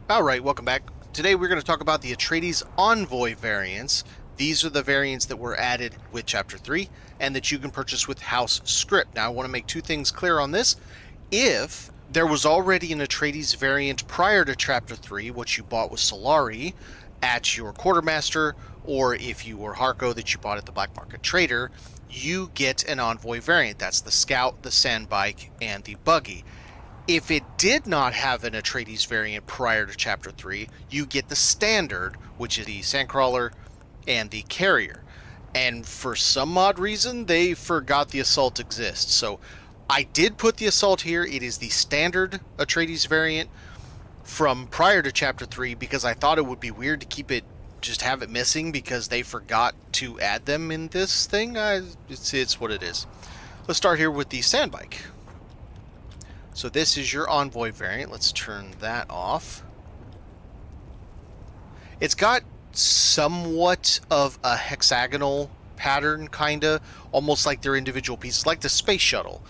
Alright, welcome back. Today we're going to talk about the Atreides Envoy variants. These are the variants that were added with Chapter 3 and that you can purchase with House Script. Now I want to make two things clear on this. If there was already an Atreides variant prior to Chapter 3, what you bought was Solari at your Quartermaster, or if you were Harco that you bought at the Black Market Trader, you get an Envoy variant. That's the Scout, the Sandbike, and the Buggy. If it did not have an Atreides variant prior to Chapter 3, you get the Standard, which is the Sandcrawler and the Carrier. And for some odd reason, they forgot the Assault exists. So I did put the Assault here. It is the Standard Atreides variant from prior to Chapter 3 because I thought it would be weird to keep it, just have it missing because they forgot to add them in this thing. It's what it is. Let's start here with the Sandbike. So this is your Envoy variant. Let's turn that off. It's got somewhat of a hexagonal pattern, kinda, almost like they're individual pieces, like the space shuttle,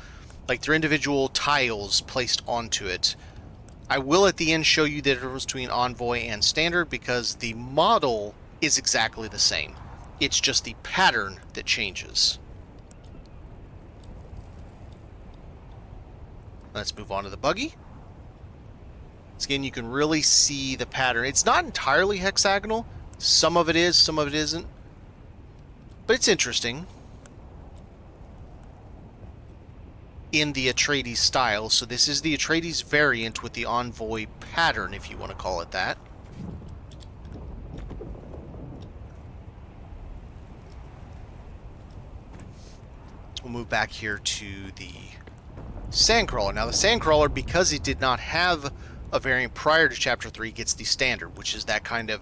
like they're individual tiles placed onto it. I will at the end show you the difference between Envoy and Standard because the model is exactly the same. It's just the pattern that changes. Let's move on to the Buggy. Again, you can really see the pattern. It's not entirely hexagonal. Some of it is, some of it isn't. But it's interesting. In the Atreides style. So this is the Atreides variant with the Envoy pattern, if you want to call it that. We'll move back here to the Sandcrawler. Now the Sandcrawler, because it did not have a variant prior to Chapter 3, gets the Standard, which is that kind of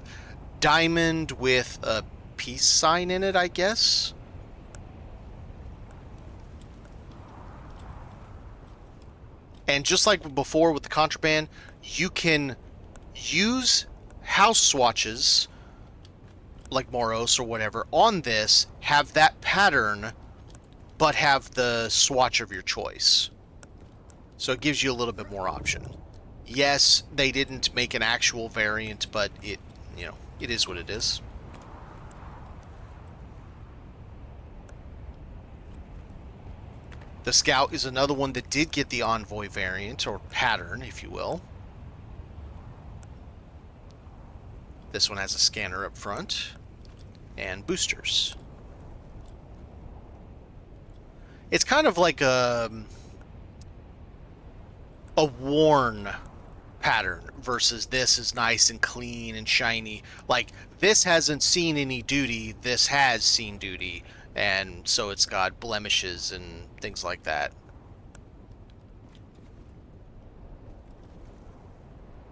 diamond with a peace sign in it, I guess. And just like before with the Contraband, you can use house swatches, like Moros or whatever, on this, have that pattern, but have the swatch of your choice. So it gives you a little bit more option. Yes, they didn't make an actual variant, but it is what it is. The Scout is another one that did get the Envoy variant, or pattern, if you will. This one has a scanner up front, and boosters. It's kind of like a worn pattern versus this is nice and clean and shiny. Like, this hasn't seen any duty, this has seen duty, and so it's got blemishes and things like that.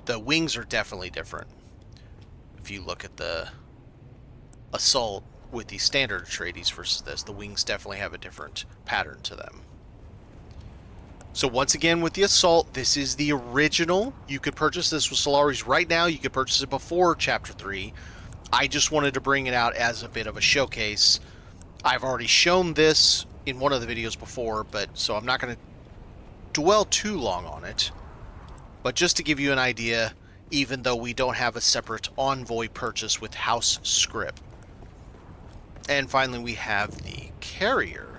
The wings are definitely different. If you look at the Assault with the Standard Atreides versus this, the wings definitely have a different pattern to them. So once again, with the Assault, this is the original. You could purchase this with Solari's right now. You could purchase it before Chapter 3. I just wanted to bring it out as a bit of a showcase. I've already shown this in one of the videos before, so I'm not going to dwell too long on it. But just to give you an idea, even though we don't have a separate Envoy purchase with House Script. And finally, we have the Carrier.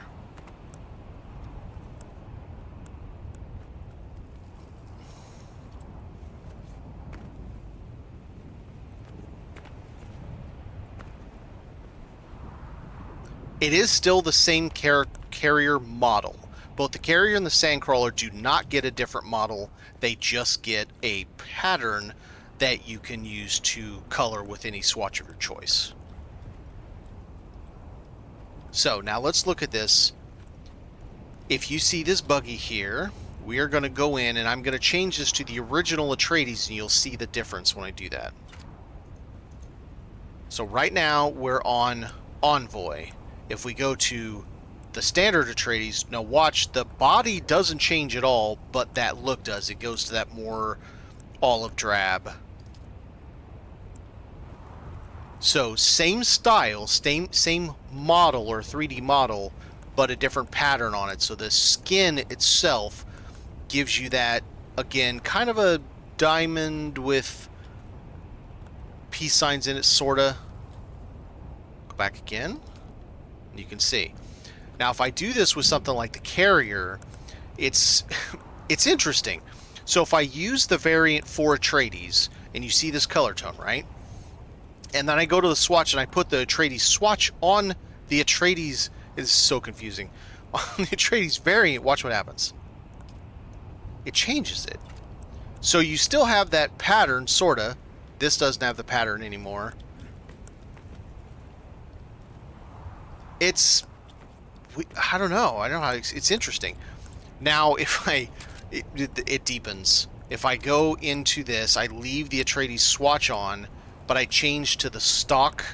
It is still the same Carrier model. Both the Carrier and the Sandcrawler do not get a different model. They just get a pattern that you can use to color with any swatch of your choice. So now let's look at this. If you see this Buggy here, we are going to go in and I'm going to change this to the original Atreides and you'll see the difference when I do that. So right now we're on Envoy. If we go to the Standard Atreides, now watch, the body doesn't change at all, but that look does. It goes to that more olive drab. So same style, same model or 3D model, but a different pattern on it. So the skin itself gives you that, again, kind of a diamond with peace signs in it, sorta. Go back again. You can see. Now, if I do this with something like the carrier, it's it's interesting. So if I use the variant for Atreides, and you see this color tone, right? And then I go to the swatch and I put the Atreides swatch on the Atreides. It's so confusing. On the Atreides variant, watch what happens. It changes it. So you still have that pattern, sorta. This doesn't have the pattern anymore. I don't know. I don't know how it's interesting. Now, if it deepens. If I go into this, I leave the Atreides swatch on, but I change to the stock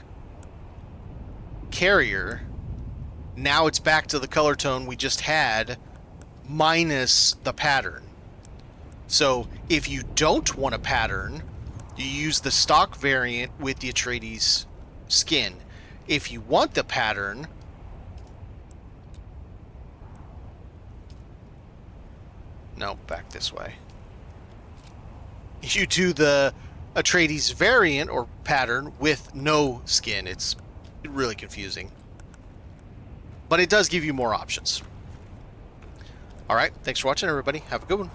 carrier. Now it's back to the color tone we just had, minus the pattern. So if you don't want a pattern, you use the stock variant with the Atreides skin. If you want the pattern, no, back this way. You do the Atreides variant or pattern with no skin. It's really confusing. But it does give you more options. Alright, thanks for watching, everybody. Have a good one.